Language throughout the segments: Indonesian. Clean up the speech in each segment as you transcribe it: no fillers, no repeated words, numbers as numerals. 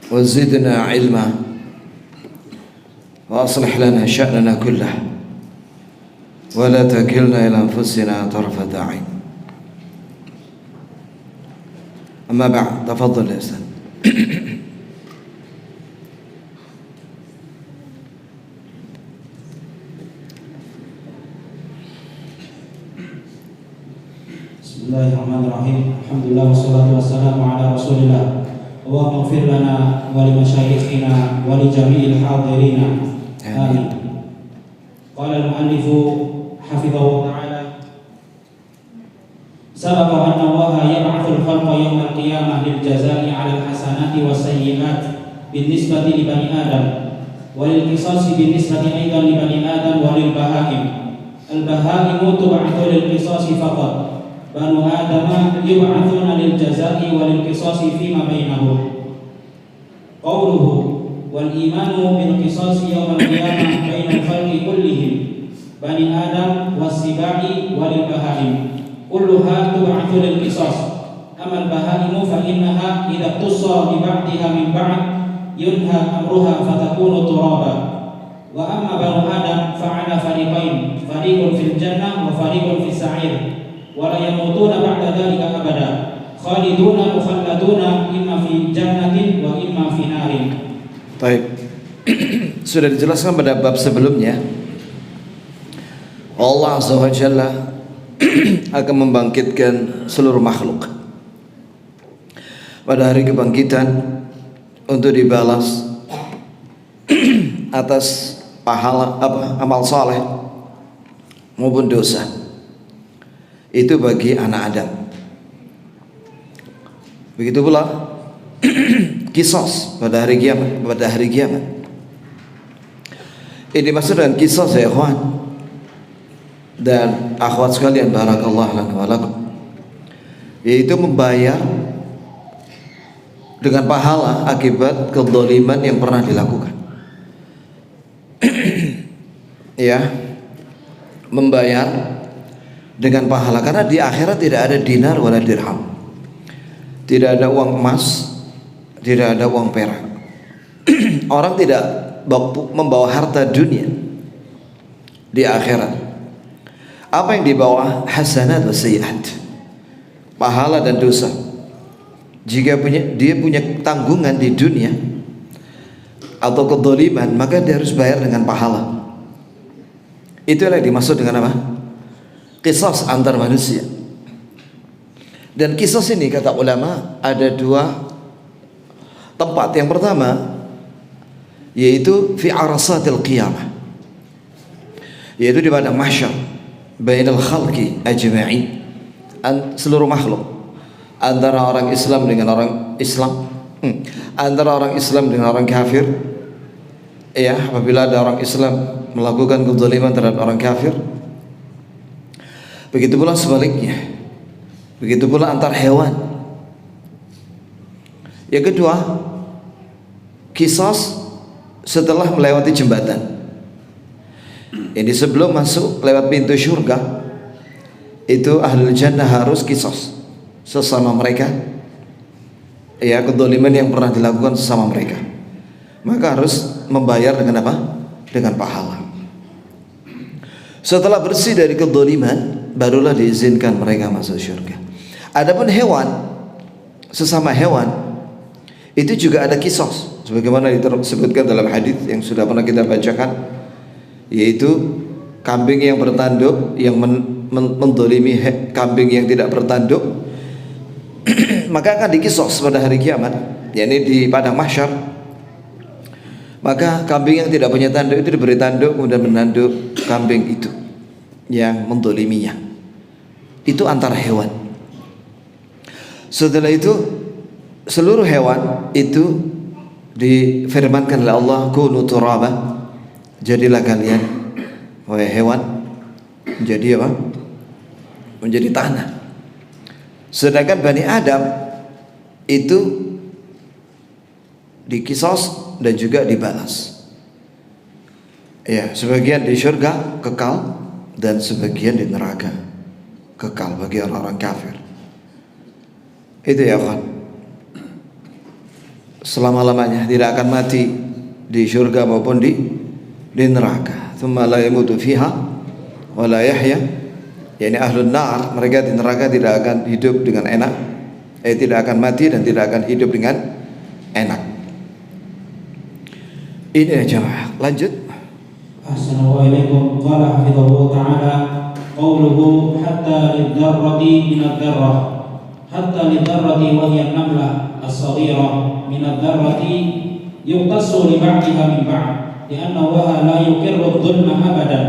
وزدنا علما وأصلح لنا شأننا كله ولا تكلنا إلى أنفسنا طرفة عين. أما بعد تفضل يا أستاذ. Bismillahirrahmanirrahim. Alhamdulillah wassalatu wassalamu ala Rasulillah. Allahumma ighfir lana wa li masyayikhina wa li jami'il hadirina. Amin. Qala al-mu'allif hafidhahu ta'ala. Sabaqa anna Allah yab'atsu al-khalqa yawm al-qiyamah lil jazaa'i 'ala al-hasanati was-sayyi'at bin-nisbati li bani Adam wa lil qisasi bin-nisbati aidan li bani Adam wa lil baha'im. Al-baha'imu tub'atsu lil qisasi faqat. Banu Adam yub'atsuna lil jazaa'i wa lil qisasi fima bainahum. Qauluhu wal imanu bil qisasi yawm al-qiyamah bainal khalqi kullihim bani Adam was-sibai wa lil bahaim. Kulluha tub'atsu lil qisas. Amal bahaimu fa innaha idza tussa bi ba'diha min ba'd yunha amruha fatakunu turaba. Wa amma banu Adam fa 'ala fariqain, fariqun fil jannah wa fariqun fis sa'ir. Wala yamutuna ba'da dzalika abada khaliduna mukhalladuna imma fi jannatin wa imma fi narin. Baik. Sudah dijelaskan pada bab sebelumnya, Allah Azza wa Jalla akan membangkitkan seluruh makhluk pada hari kebangkitan untuk dibalas atas pahala amal saleh maupun dosa. Itu bagi anak Adam. Begitu pula kisos pada hari kiamat. Ini dimaksud dengan kisos ya ikhwan dan akhwat sekalian, barakallahu lakum wa lakum, yaitu membayar dengan pahala akibat kezaliman yang pernah dilakukan. Ya, membayar dengan pahala, karena di akhirat tidak ada dinar wala dirham, tidak ada uang emas, tidak ada uang perak. Orang tidak membawa harta dunia di akhirat. Apa yang dibawa? Hasanat wa sayyi'at, pahala dan dosa. Jika dia punya tanggungan di dunia atau kedzaliman, maka dia harus bayar dengan pahala. Itulah yang dimaksud dengan apa? Qisas antar manusia. Dan qisas ini kata ulama ada dua tempat. Yang pertama yaitu fi arasatil qiyamah, yaitu di padang mahsyar bainal khalqi ajma'in, seluruh makhluk, antara orang Islam dengan orang Islam, antara orang Islam dengan orang kafir. Ya, apabila ada orang Islam melakukan kezaliman terhadap orang kafir, begitu pula sebaliknya, begitu pula antar hewan. Yang kedua, qisas setelah melewati jembatan. Ini sebelum masuk lewat pintu surga, itu ahlul jannah harus qisas sesama mereka, ya, kezaliman yang pernah dilakukan sesama mereka, maka harus membayar dengan apa? Dengan pahala. Setelah bersih dari kezaliman, barulah diizinkan mereka masuk surga. Adapun hewan, sesama hewan, itu juga ada qisas, sebagaimana disebutkan dalam hadis yang sudah pernah kita bacakan, yaitu kambing yang bertanduk yang mendolimi kambing yang tidak bertanduk, maka akan diqisas pada hari kiamat, yakni di padang mahsyar. Maka kambing yang tidak punya tanduk itu diberi tanduk, kemudian menanduk kambing itu yang mendoliminya. Itu antara hewan. Setelah itu seluruh hewan itu difirmankan oleh Allah, kunu turaba, jadilah kalian wahai hewan menjadi apa? Menjadi tanah. Sedangkan Bani Adam itu diqisas dan juga dibalas. Ya, sebagian di surga kekal dan sebagian di neraka kekal bagi orang-orang kafir. Itu ya kan. selama-lamanya, tidak akan mati di surga maupun di neraka. Tsumma la yamutu fiha wa la yahya, yakni ahlun nar, mereka di neraka tidak akan hidup dengan enak, tidak akan mati dan tidak akan hidup dengan enak. Ini ya jemaah. Lanjut. Assalamualaikum ilaikum. Qala hafizallahu ta'ala qawluhu hatta lidzarrati minadz-dzarrah, hatta lidzarrati wa hiya an-namlah as-saghirah minadz-dzarrati yuqtassu li ba'diha min ba'd li'anna Allah la yuqirru adh-dhulma abadan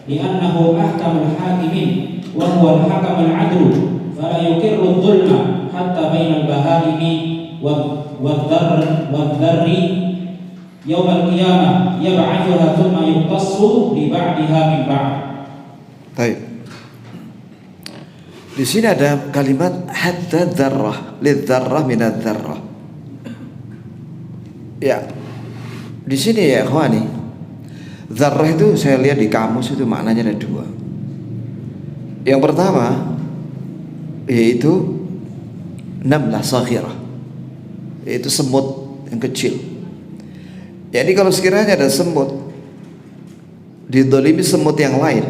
li'annahu ahkamul hakimin wa huwa al-hakamul 'adlu fala yuqirru adh-dhulma hatta bainal bahaimi wadh-dharri yaumil qiyamah yab'atsuha thumma yuqtassu li ba'diha min ba'd. Baik. Di sini ada kalimat hatta dzarrah, lidzarrah minadz-dzarrah. Ya. Di sini ya ikhwani, dzarrah itu saya lihat di kamus itu maknanya ada dua. Yang pertama yaitu namlah saghirah, yaitu semut yang kecil. Jadi kalau sekiranya ada semut didolimi semut yang lain,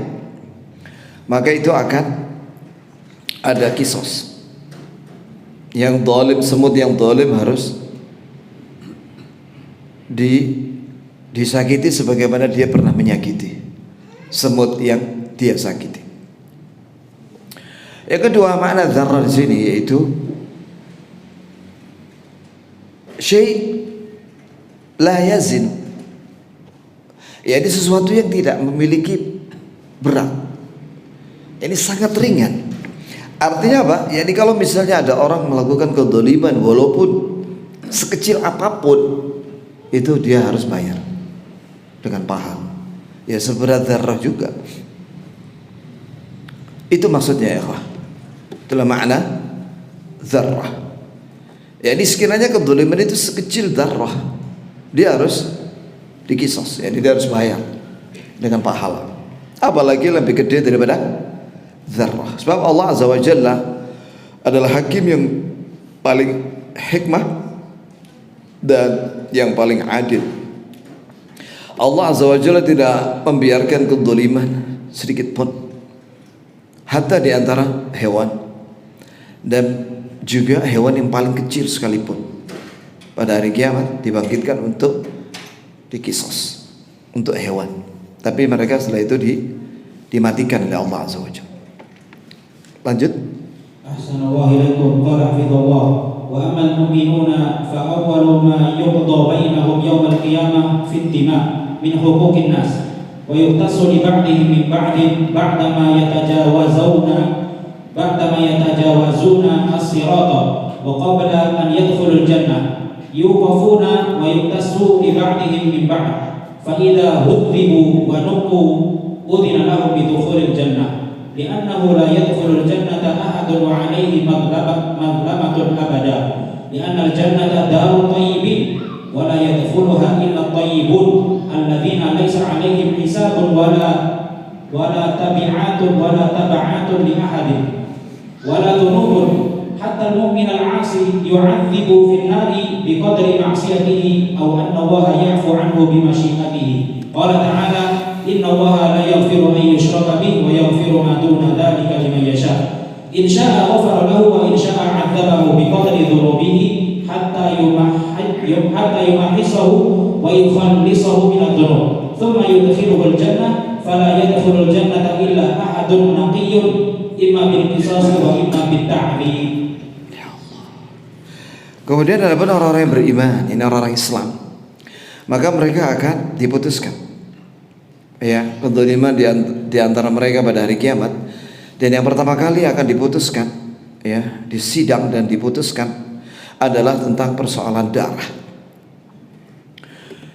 maka itu akan ada kisos. Yang dolim, semut yang dolim harus disakiti sebagaimana dia pernah menyakiti semut yang dia sakiti. Yang kedua makna dzarrah di sini yaitu syai' la yazin, yaitu sesuatu yang tidak memiliki berat. Ini sangat ringan. Artinya apa? Yani kalau misalnya ada orang melakukan kedzaliman walaupun sekecil apapun, itu dia harus bayar dengan pahala. Ya seberat dzarrah juga. Itu maksudnya ya, itulah makna dzarrah. Jadi sekiranya kedzaliman itu sekecil dzarrah, dia harus dikisos, ya, dia harus bayar dengan pahala. Apalagi lebih gede daripada dzarrah. Sebab Allah Azza wa Jalla adalah hakim yang paling hikmah dan yang paling adil. Allah Azza wa Jalla tidak membiarkan kedzaliman sedikit pun, hatta di antara hewan, dan juga hewan yang paling kecil sekalipun pada hari kiamat dibangkitkan untuk dikisos untuk hewan, tapi mereka setelah itu dimatikan oleh Allah Azza wa Jalla. Lanjut. Ahsanallahu ilaikum. Qala hafizallah wa amma al-mu'minuna fa awwalu ma yuqda bainahum yawm al-qiyamah fi ad-dima' min huquqin nas wa yuqtasu li ba'dihim min ba'din ba'dama yatajawazuna as-sirata wa qabla an yadkhulul jannah yuqafuna wa yuqtasu li ba'dihim min ba'd fa idza hudhibu wa nuqu udhina lahum bi dukhulil jannah li'annahu la yadkhulul jannata ahadun wa 'alaihi madlamatun abada li'anna al-jannata darut tayyibin wa la yadkhuluha illa at-tayyibun alladhina laysa 'alaihim hisabun wala tab'atun li ahadin wala dhunubun hatta al-mu'min al-'asi yu'adzibu fi an-nari biqadri ma'siyatihi aw anna Allah ya'fu 'anhu bi masyiatihi. Qala ta'ala inna Allah la yaghfiru an yushraka bihi wa yaghfiru ma duna dhalika liman yasha. In syaa'a ghafara lahu wa in syaa'a 'adzabahu biqadri dhunubihi hatta yumahisahu wa yukhallisahu min adh-dhunub thumma yudkhiluhu al-jannah fala yadkhulul jannata illa ahadun naqiyyun imma bil qisas wa imma bit ta'dib. Kemudian ada orang-orang yang beriman, ini orang-orang Islam, maka mereka akan diputuskan, ya, kedzaliman di antara mereka pada hari kiamat. Dan yang pertama kali akan diputuskan, ya, disidang dan diputuskan adalah tentang persoalan darah,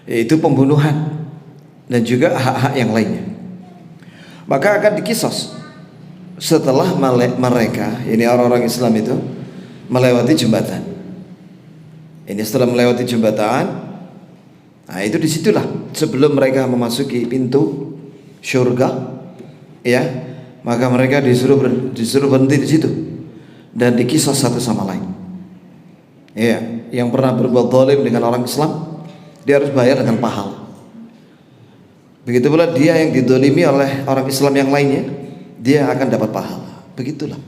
yaitu pembunuhan dan juga hak-hak yang lainnya. Maka akan dikisos setelah mereka, ini orang-orang Islam itu melewati jembatan. Ini setelah melewati jembatan, nah itu disitulah sebelum mereka memasuki pintu surga, ya, maka mereka disuruh berhenti di situ dan dikisos satu sama lain, ya. yang pernah berbuat zalim dengan orang Islam, dia harus bayar dengan pahala. Begitu pula dia yang didolimi oleh orang Islam yang lainnya, dia akan dapat pahala. Begitulah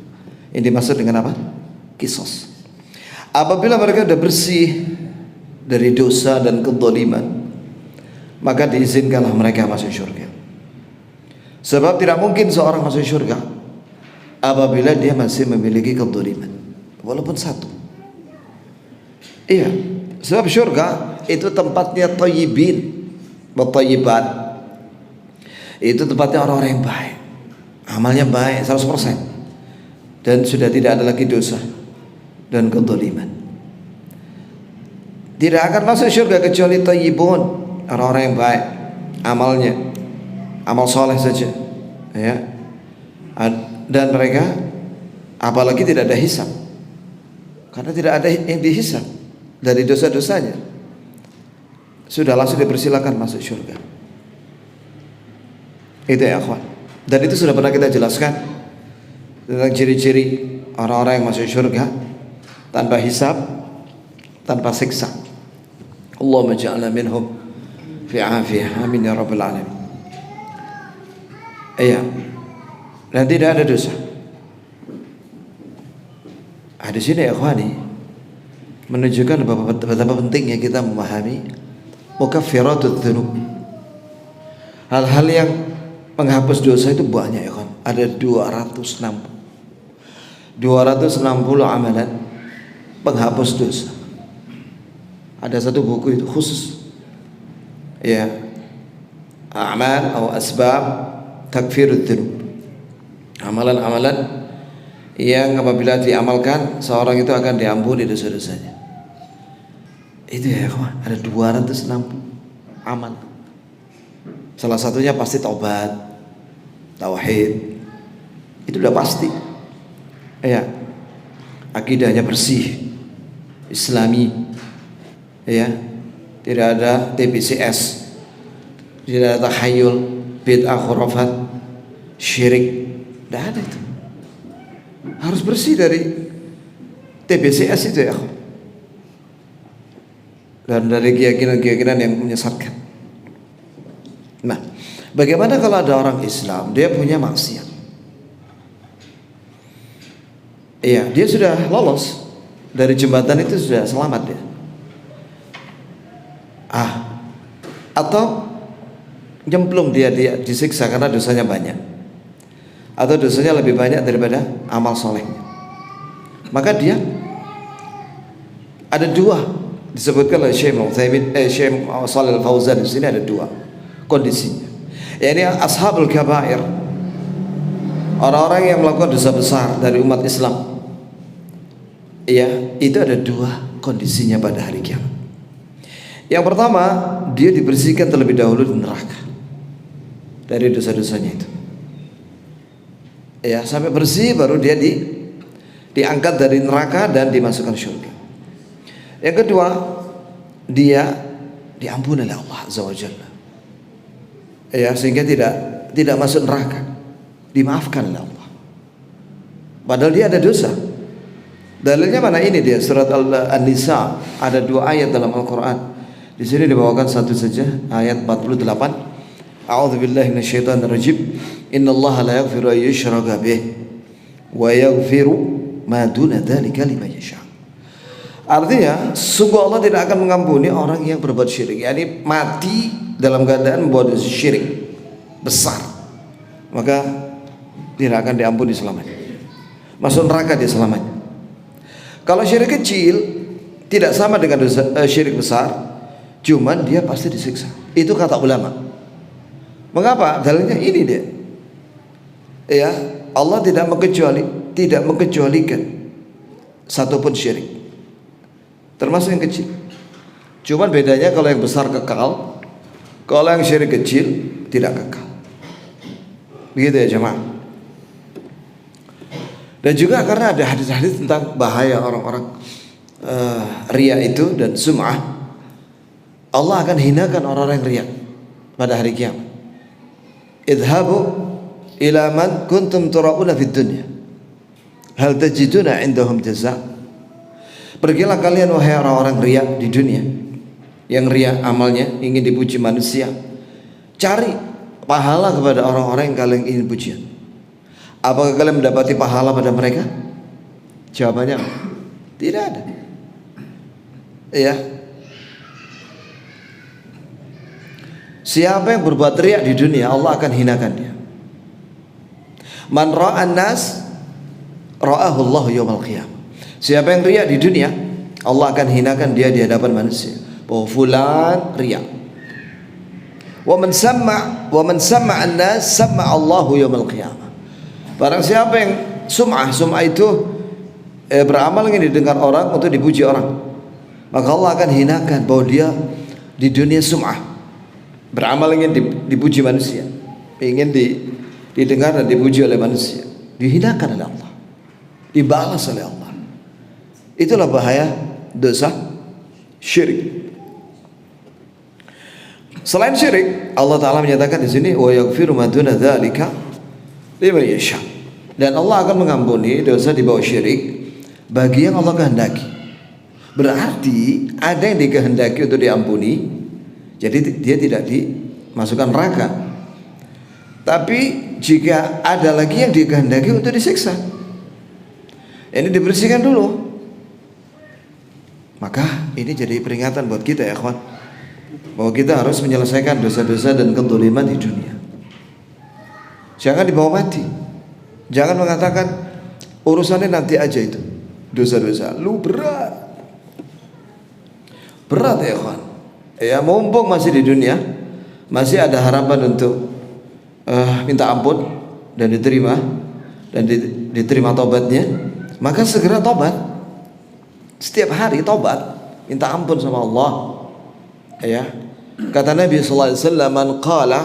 yang dimaksud dengan apa? Qisas. Apabila mereka sudah bersih dari dosa dan kezaliman, maka diizinkanlah mereka masuk surga. Sebab tidak mungkin seorang masuk surga apabila dia masih memiliki kezaliman, walaupun satu. Iya, sebab surga itu tempatnya thayyibin wa thayyibat. Itu tempatnya orang-orang yang baik, amalnya baik 100%, dan sudah tidak ada lagi dosa dan kezaliman. Tidak akan masuk surga kecuali thayyibun, orang-orang yang baik, amalnya amal soleh saja, ya. Dan mereka apalagi tidak ada hisab, karena tidak ada yang dihisab dari dosa-dosanya, sudah langsung dipersilakan masuk surga. Itu ya akhwan. Dan itu sudah pernah kita jelaskan tentang ciri-ciri orang-orang yang masuk surga tanpa hisab, tanpa siksa. Allahumma ja'alna minhum fi afiyah, amin ya rabbal alamin. Iya. Dan tidak ada dosa. Di sini ya akhwani menunjukkan betapa pentingnya kita memahami mukaffiratudz dzunub. Hal-hal yang penghapus dosa itu banyak ya kan. Ada 260 amalan penghapus dosa. Ada satu buku itu khusus, ya, a'mal atau asbab takfirudz dzunub. Amalan-amalan yang apabila diamalkan seorang itu akan diampuni dosa-dosanya. Itu ya kawan, ada 260 amal. Salah satunya pasti taubat, tauhid. Itu udah pasti. Ya. Akidahnya bersih, Islami. Ya. Tidak ada TBCS. Tidak ada takhayul, bid'ah, khurafat, syirik. Tidak ada itu. Harus bersih dari TBCS itu ya. Dan dari keyakinan-keyakinan yang menyesatkan. Nah, bagaimana kalau ada orang Islam, dia punya maksiat? Iya, dia sudah lolos dari jembatan itu, sudah selamat dia. Atau nyemplung dia disiksa karena dosanya banyak, atau dosanya lebih banyak daripada amal solehnya. Maka dia ada dua, disebutkan oleh Syekh Shalih Al-Fauzan. Di sini ada dua kondisinya. Yakni ashabul kabair, orang-orang yang melakukan dosa besar dari umat Islam. Ya, itu ada dua kondisinya pada hari kiamat. Yang pertama, dia dibersihkan terlebih dahulu di neraka dari dosa-dosanya itu. Ya, sampai bersih baru dia diangkat dari neraka dan dimasukkan surga. Yang kedua, dia diampuni oleh Allah Azza wa Jalla. Ya, sehingga tidak masuk neraka, dimaafkan oleh Allah. Padahal dia ada dosa. Dalilnya mana? Ini dia surat An-Nisa, ada 2 ayat dalam Al-Qur'an. Di sini dibawakan satu saja, ayat 48. A'udzubillahi minasyaitonir rajim. Innallaha la yaghfiru an yushraka bih wa yaghfiru ma duna dzalika liman yasha. Artinya, sungguh Allah tidak akan mengampuni orang yang berbuat syirik, yakni mati dalam keadaan membuat dosa syirik besar, maka tidak akan diampuni selamanya, masuk neraka dia selamanya. Kalau syirik kecil tidak sama dengan dosa syirik besar, cuman dia pasti disiksa. Itu kata ulama. Mengapa? Dalilnya ini dia. Ya, Allah tidak mengecualikan satupun syirik, termasuk yang kecil. Cuman bedanya kalau yang besar kekal, kalau yang syirik kecil tidak kekal. Begitu ya jemaah. Dan juga karena ada hadis-hadis tentang bahaya orang-orang riya itu dan sum'ah. Allah akan hinakan orang-orang yang riya pada hari kiamat. Idhabu ila man kuntum tura'una fid dunya hal tajiduna indahum jaza. Pergilah kalian wahai orang-orang riya di dunia, yang riya amalnya ingin dipuji manusia. Cari pahala kepada orang-orang yang kalian ingin pujian. Apakah kalian mendapati pahala pada mereka? Jawabannya tidak ada. Ya. Siapa yang berbuat riya di dunia, Allah akan hinakan dia. Man ra'an nas ra'ahu Allah yaumil qiyamah. Siapa yang riya di dunia, Allah akan hinakan dia di hadapan manusia. Bahwa fulan riya. Wa man samma an-nas samma Allahu yaumil qiyamah. Barang siapa yang sum'ah itu beramal ingin didengar orang untuk dipuji orang, maka Allah akan hinakan bahwa dia di dunia sum'ah, beramal ingin dipuji manusia, ingin didengar dan dipuji oleh manusia, dihinakan oleh Allah, dibalas oleh Allah. Itulah bahaya dosa syirik. Selain syirik, Allah Ta'ala menyatakan di sini wa yaghfiru ma duna dzalika liman yasha. Dan Allah akan mengampuni dosa di bawah syirik bagi yang Allah kehendaki. Berarti ada yang dikehendaki untuk diampuni, jadi dia tidak dimasukkan neraka. Tapi jika ada lagi yang dikehendaki untuk disiksa, ini dibersihkan dulu. Maka ini jadi peringatan buat kita ya kawan, bahwa kita harus menyelesaikan dosa-dosa dan kezaliman di dunia. Jangan dibawa mati. Jangan mengatakan urusannya nanti aja itu. Dosa-dosa lu berat ya kawan. Ya mumpung masih di dunia, masih ada harapan untuk minta ampun dan diterima diterima tobatnya, maka segera tobat. Setiap hari tobat, minta ampun sama Allah. Ya. Kata Nabi sallallahu alaihi wasallam, "Man qala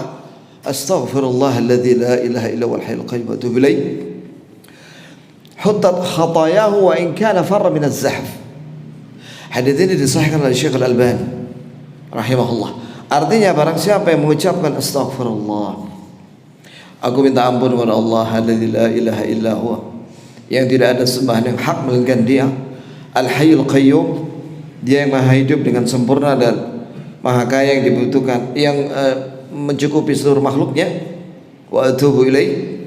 astaghfirullah alladzi la ilaha illa huwal hayyul qayyum wa atubu ilaih, huttat khatayahu wa in kana farra min az-zahf." Hadis ini disahihkan oleh Syekh Al-Albani rahimahullah. Artinya barang siapa yang mengucapkan astaghfirullah, aku minta ampun kepada Allah alladzi la ilaha illa huwa, yang tidak ada sembahan yang hak melainkan Dia, Al-Hayyul Qayyum, Dia yang maha hidup dengan sempurna dan maha kaya, yang dibutuhkan, yang mencukupi seluruh makhluknya, wa atubu ilaih,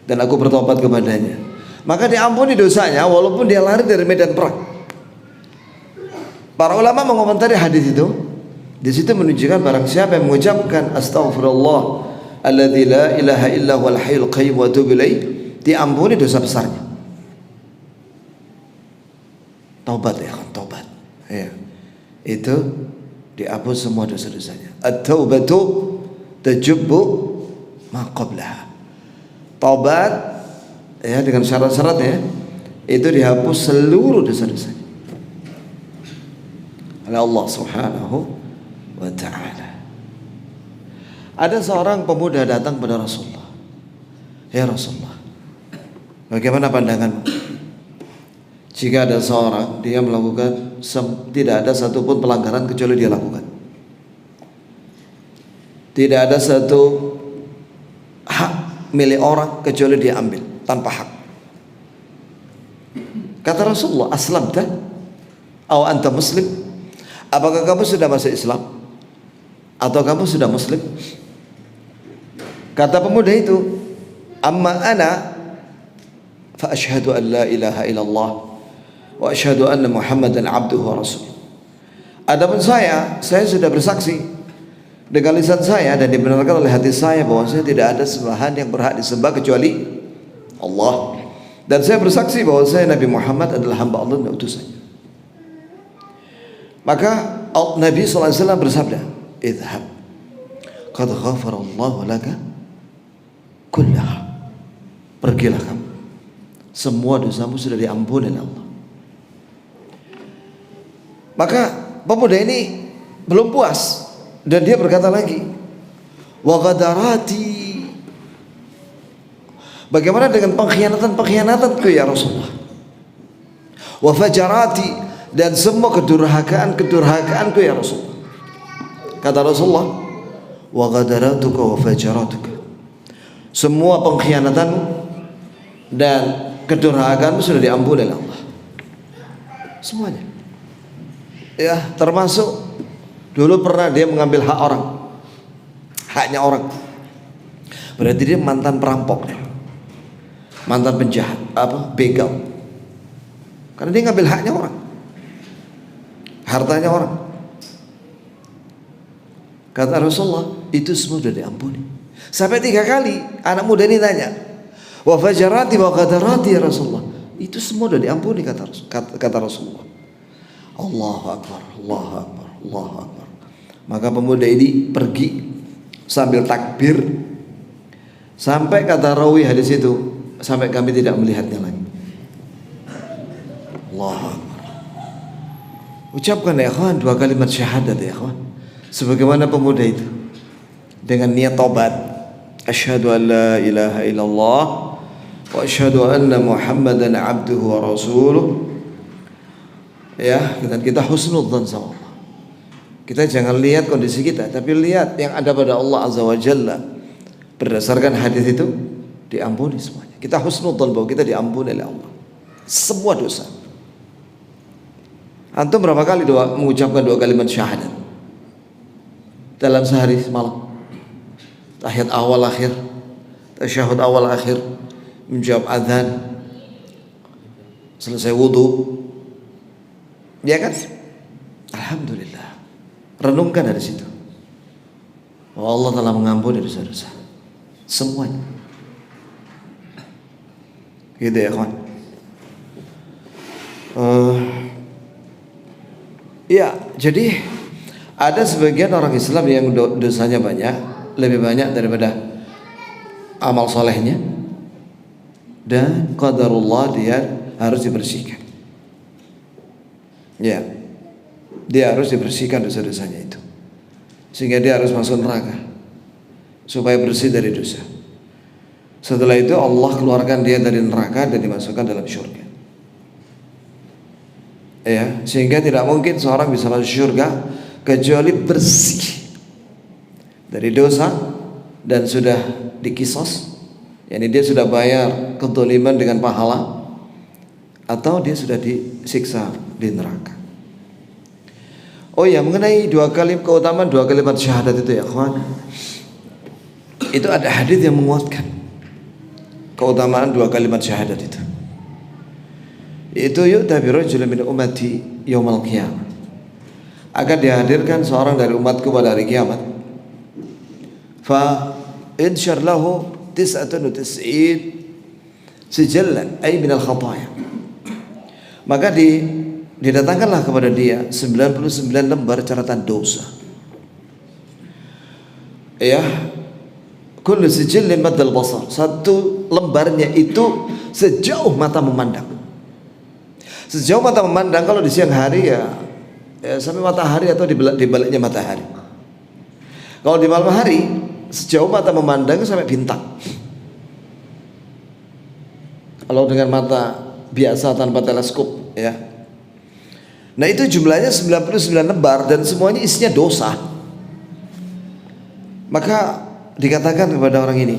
dan aku bertobat kepadanya, maka diampuni dosanya walaupun dia lari dari medan perang. Para ulama mengomentari hadis itu, di situ menunjukkan barang siapa yang mengucapkan astaghfirullah alladzi la ilaha illa huwal hayyul qayyum wa atubu ilaih, diampuni dosa besarnya. Taubat ya, taubat. Ya. Itu dihapus semua dosa-dosanya. At-taubatu tajubbu ma qablaha. Taubat ya dengan syarat-syaratnya itu dihapus seluruh dosa-dosanya oleh Allah Subhanahu wa ta'ala. Ada seorang pemuda datang kepada Rasulullah. Ya Rasulullah, bagaimana pandanganmu jika ada seorang dia melakukan tidak ada satupun pelanggaran kecuali dia lakukan, tidak ada satu hak milik orang kecuali dia ambil tanpa hak. Kata Rasulullah, aslamta atau anta muslim? Apakah kamu sudah masuk Islam atau kamu sudah muslim? Kata pemuda itu, amma ana fa asyhadu an la ilaha illallah wa asyhadu anna Muhammadan abduhu wa rasuluh. Adapun saya sudah bersaksi dengan lisan saya dan dibenarkan oleh hati saya bahwa saya tidak ada sembahan yang berhak disembah kecuali Allah, dan saya bersaksi bahwa saya Nabi Muhammad adalah hamba Allah dan utusannya. Maka Nabi SAW bersabda, idhab qad ghafara Allahu laka kullaha, pergilah kamu, semua dosamu sudah diampuni oleh Allah. Maka pemuda ini belum puas dan dia berkata lagi, wa ghadarati, bagaimana dengan pengkhianatanku ya Rasulullah, wa fajarati, dan semua kedurhakaanku ya Rasulullah. Kata Rasulullah, wa ghadaratuka wa fajaratuka, semua pengkhianatanmu dan kedurhakaanmu sudah diampuni oleh Allah. semuanya. Ya, termasuk dulu pernah dia mengambil hak orang, haknya orang. Berarti dia mantan perampok, mantan penjahat, begal. Karena dia ngambil haknya orang, hartanya orang. Kata Rasulullah, itu semua sudah diampuni. Sampai 3 kali anak muda ini tanya, wa fajarati wa qadarati ya Rasulullah. Itu semua sudah diampuni kata Rasulullah. Allahu Akbar, Allahu Akbar, Allahu Akbar. Maka pemuda ini pergi sambil takbir, sampai kata rawi hadis itu, sampai kami tidak melihatnya lagi. Allahu Akbar. Ucapkan ya ikhwan 2 kalimat syahadat ya ikhwan, sebagaimana pemuda itu dengan niat taubat, asyhadu an la ilaha illallah wa asyhadu anna Muhammadan abduhu wa rasuluh. Ya, dan kita husnudzan sama Allah. Kita jangan lihat kondisi kita, tapi lihat yang ada pada Allah Azza wa Jalla. Berdasarkan hadis itu diampuni semuanya. Kita husnudzan bahwa kita diampuni oleh Allah semua dosa. Antum berapa kali mengucapkan 2 kalimat syahadat dalam sehari semalam? Tahiyat awal akhir, tasyahud awal akhir, menjawab azan, selesai wudu. Ya kan? Alhamdulillah. Renungkan dari situ. Oh, Allah telah mengampuni dosa-dosa semuanya. Gitu ya kawan. Ya, jadi ada sebagian orang Islam yang dosanya banyak, lebih banyak daripada amal solehnya, dan qadarullah dia harus dibersihkan. Ya, dia harus dibersihkan dosa-dosanya itu, sehingga dia harus masuk neraka supaya bersih dari dosa. Setelah itu Allah keluarkan dia dari neraka dan dimasukkan dalam syurga. Ya, sehingga tidak mungkin seorang bisa masuk syurga kecuali bersih dari dosa dan sudah dikisos, yakni dia sudah bayar kezaliman dengan pahala, atau dia sudah disiksa di neraka. Oh ya, mengenai keutamaan 2 kalimat syahadat itu ya kawan, itu ada hadis yang menguatkan keutamaan 2 kalimat syahadat itu. Itu yu'ta bi rajulin min ummati yaumal qiyamah, akan dihadirkan seorang dari umatku pada hari kiamat. Fa insyar lahu 99 sijallan ay minal khataya. Maka didatangkanlah kepada dia 99 lembar catatan dosa. Ya, kullu sijillin maddal basar. Satu lembarnya itu sejauh mata memandang. Sejauh mata memandang kalau di siang hari ya sampai matahari atau di baliknya matahari. Kalau di malam hari sejauh mata memandang sampai bintang. Kalau dengan mata biasa tanpa teleskop ya. Nah itu jumlahnya 99 lembar dan semuanya isinya dosa. Maka dikatakan kepada orang ini,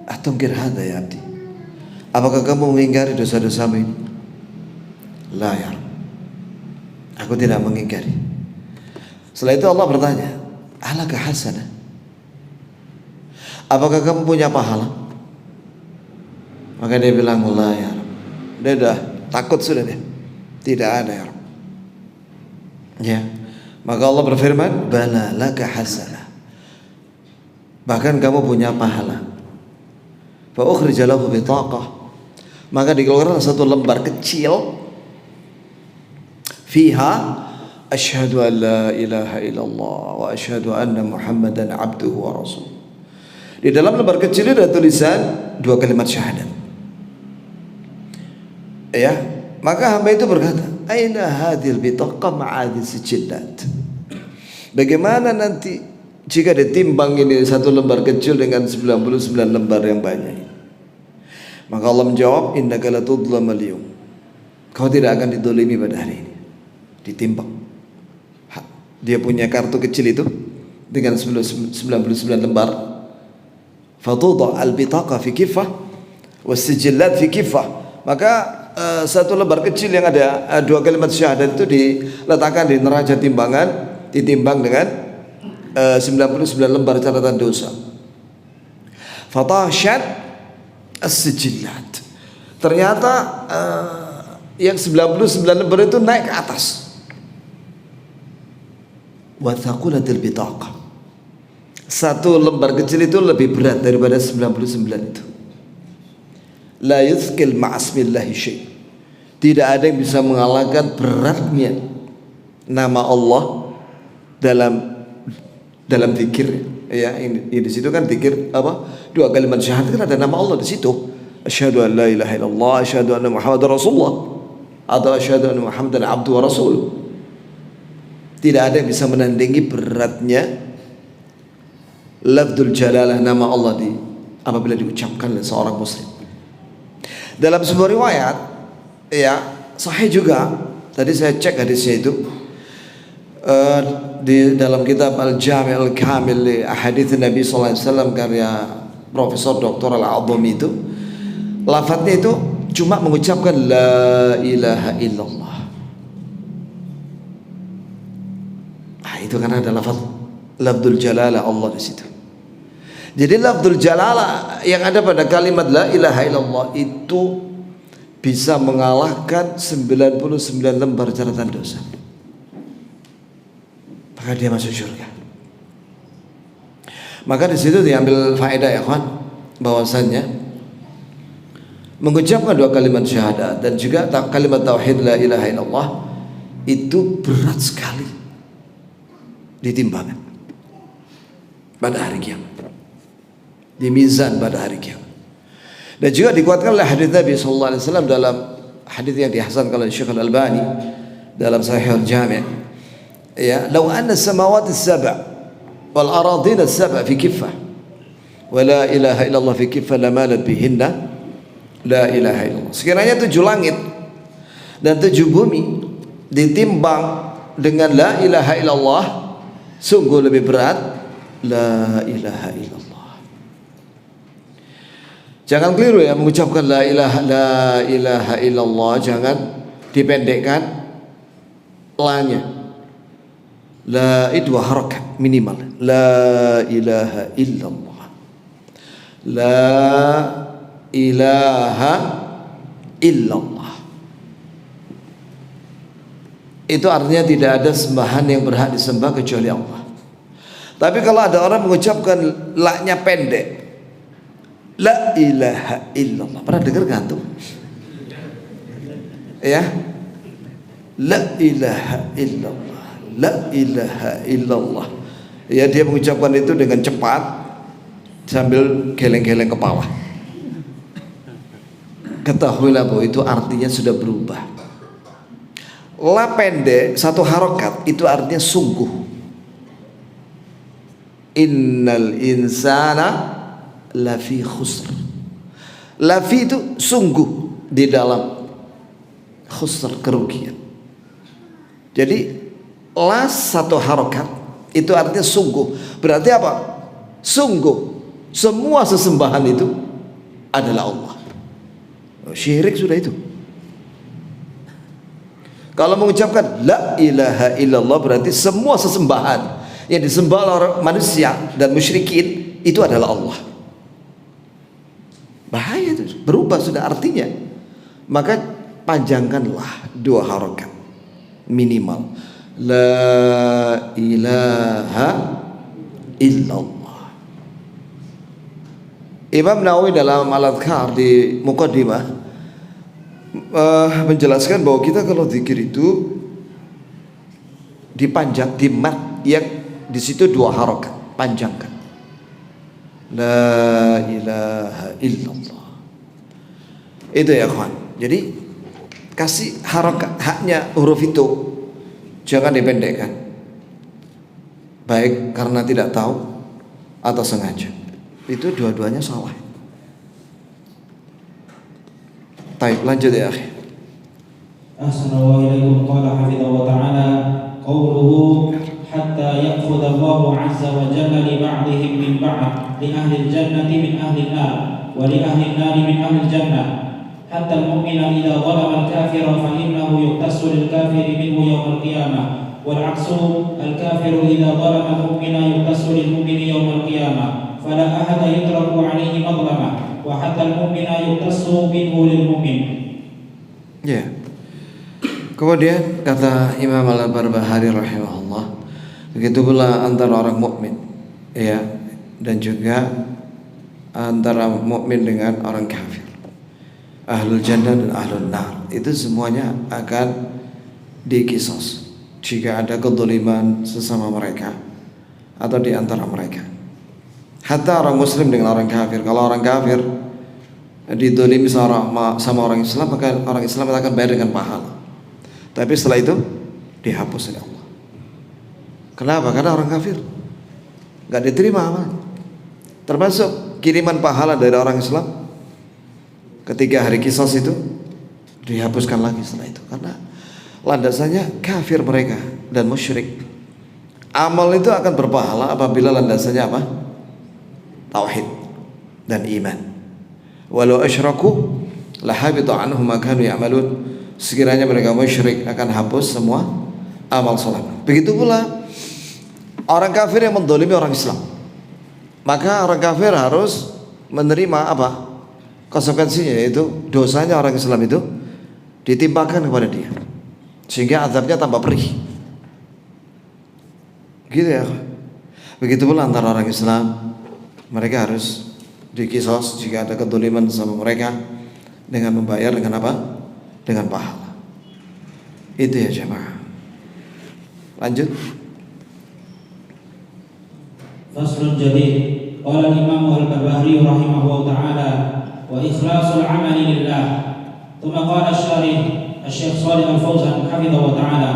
"Atungkir hadza ya abdi? Apakah kamu mengingkari dosa-dosamu ini?" La ya, aku tidak mengingkari. Setelah itu Allah bertanya, "Alaka hasanah? Apakah kamu punya pahala?" Maka dia bilang, "La ya." Dia sudah takut sudah dia. Tidak ada ya. Ya. Maka Allah berfirman, "Bala laka hasanah." Bahkan kamu punya pahala. Fa ukhrija lahu bitaqah. Maka dikeluarkan satu lembar kecil, fiha asyhadu an la ilaha illallah wa asyhadu anna Muhammadan abduhu wa rasul. Di dalam lembar kecil itu ada tulisan 2 kalimat syahadat. Ya, maka hamba itu berkata, "Aina hadhil bitaqah ma'adil sijillat?" Bagaimana nanti jika ditimbang ini satu lembar kecil dengan 99 lembar yang banyak? Maka Allah menjawab, "Innaka latudlam al-yawm." Kau tidak akan didolimi pada hari ini. Ditimbang. Dia punya kartu kecil itu dengan 99 lembar. Fatudha al-bitaqa fi kiffah was sijillat fi kiffah. Maka satu lembar kecil yang ada dua kalimat syahadat itu diletakkan di neraca timbangan, ditimbang dengan 99 lembar catatan dosa. Fatashat as-sijillat. Ternyata yang 99 lembar itu naik ke atas. Wa thaqulatil bitaqah. Satu lembar kecil itu lebih berat daripada 99 itu. La yuthqil ma'asmillahi syai'. Tidak ada yang bisa mengalahkan beratnya nama Allah dalam zikir. Ya, ini di situ kan zikir apa? Dua kalimat syahadat kan ada nama Allah di situ. Asyhadu an la ilaha illallah, asyhadu anna Muhammadar Rasulullah, atau asyhadu anna Muhammadan abduhu wa rasuluh. Tidak ada yang bisa menandingi beratnya lafdzul jalalah, nama Allah apabila diucapkan oleh seorang muslim. Dalam sebuah riwayat, ya sahih juga. Tadi saya cek hadisnya itu di dalam kitab Al-Jami' Al-Kamil li Ahadits Nabi sallallahu alaihi wasallam karya Profesor Dr. Al-A'dhami itu, lafadznya itu cuma mengucapkan la ilaha illallah. Itu karena ada lafdzul jalalah Allah di situ. Jadi lafdzul jalalah yang ada pada kalimat la ilaha illallah itu bisa mengalahkan 99 lembar catatan dosa. Maka dia masuk surga. Maka di situ diambil faedah ya kawan, bahwasannya mengucapkan dua kalimat syahadat dan juga kalimat tauhid la ilaha illallah itu berat sekali ditimbangan pada hari kiamat, di mizan pada hari kiamat. Dan juga dikuatkan oleh hadis Nabi sallallahu alaihi wasallam dalam hadis yang dihasankan oleh Syekh Al-Albani dalam Sahih Al-Jami', ya, law anna as-samawati as-sab' wal aradin as-sab' fi kiffah wa la ilaha illallah fi kiffah lamalat bihinna la ilaha illallah. Sekiranya 7 langit dan 7 bumi ditimbang dengan la ilaha illallah, sungguh lebih berat la ilaha illallah. Jangan keliru ya mengucapkan la ilaha illallah, jangan dipendekkan la-nya. La itu 2 harakat minimal. La ilaha illallah. La ilaha illallah. Itu artinya tidak ada sembahan yang berhak disembah kecuali Allah. Tapi kalau ada orang mengucapkan la-nya pendek, la ilaha illallah, pernah dengar kan tuh? Ya, la ilaha illallah, la ilaha illallah. Ya, dia mengucapkan itu dengan cepat sambil geleng-geleng kepala. Ketahuilah bahwa itu artinya sudah berubah. La pendek 1 harokat itu artinya sungguh. Innal insana lafi khusr. Lafi itu sungguh di dalam khusr, kerugian. Jadi la 1 harokat itu artinya sungguh. Berarti apa? Sungguh semua sesembahan itu adalah Allah. Syirik sudah itu. Kalau mengucapkan la ilaha illallah berarti semua sesembahan yang disembah oleh manusia dan musyrikin itu adalah Allah. Bahaya itu, berubah sudah artinya. Maka panjangkanlah 2 harokat minimal. La ilaha illallah. Imam Nawawi dalam Al-Adhkar di Muqaddimah menjelaskan bahwa kita kalau zikir itu dipanjang, di mat yang di situ 2 harokat, panjangkan. La ilaha illallah. Itu ya kawan. Jadi kasih harokat, haknya huruf itu jangan dipendekkan, baik karena tidak tahu atau sengaja. Itu dua-duanya salah. Baik, lanjut ya akhi. Assalamualaikum warahmatullahi wabarakatuh. Qawluhu hatta ya'khudha Allahu 'azza wa jalla li ba'dihim min ba'd li ahli al-jannati min ahli an-nar wa li ahli an-nar min ahli al-jannah. حتى المؤمن إذا ظلم الكافر فإنه يقتص للكافر منه يوم القيامة والعكس الكافر إذا ظلم المؤمن يقتص للمؤمن يوم القيامة فلا أحد يترك عليه مظلمة وحتى المؤمن يقتص منه للمؤمن. Ya. Kemudian kata Imam Al-Barbahari rahimahullah, begitu pula antara orang mukmin, ya, dan juga antara mukmin dengan orang kafir, ahlul jannah dan ahlul nar, itu semuanya akan dikisos jika ada kezaliman sesama mereka atau di antara mereka. Hatta orang muslim dengan orang kafir, kalau orang kafir didolimi sama orang Islam, maka orang Islam akan bayar dengan pahala. Tapi setelah itu dihapus oleh Allah. Kenapa? Karena orang kafir nggak diterima amal. Termasuk kiriman pahala dari orang Islam ketika hari kisos itu dihapuskan lagi setelah itu, karena landasannya kafir mereka dan musyrik. Amal itu akan berpahala apabila landasannya apa? Tauhid dan iman. Walau asyraku lahabita anhum ma kanu ya'malun. Sekiranya mereka musyrik akan hapus semua amal salat. Begitu pula orang kafir yang mendolimi orang Islam, maka orang kafir harus menerima apa? Konsekuensinya, yaitu dosanya orang Islam itu ditimpakan kepada dia, sehingga azabnya tambah perih. Gitu ya. Begitu pula antara orang Islam, mereka harus dikisos jika ada kedoliman sama mereka dengan membayar dengan apa? Dengan pahala. Itu ya jemaah. Lanjut. Faslun jadid. Qala al-Imam Al-Barbahari rahimahullah ta'ala wa ikhlasul amali lillah. Thumma qala asy-syarih Asy-Syaikh Shalih Al-Fauzan hafidhahu ta'ala,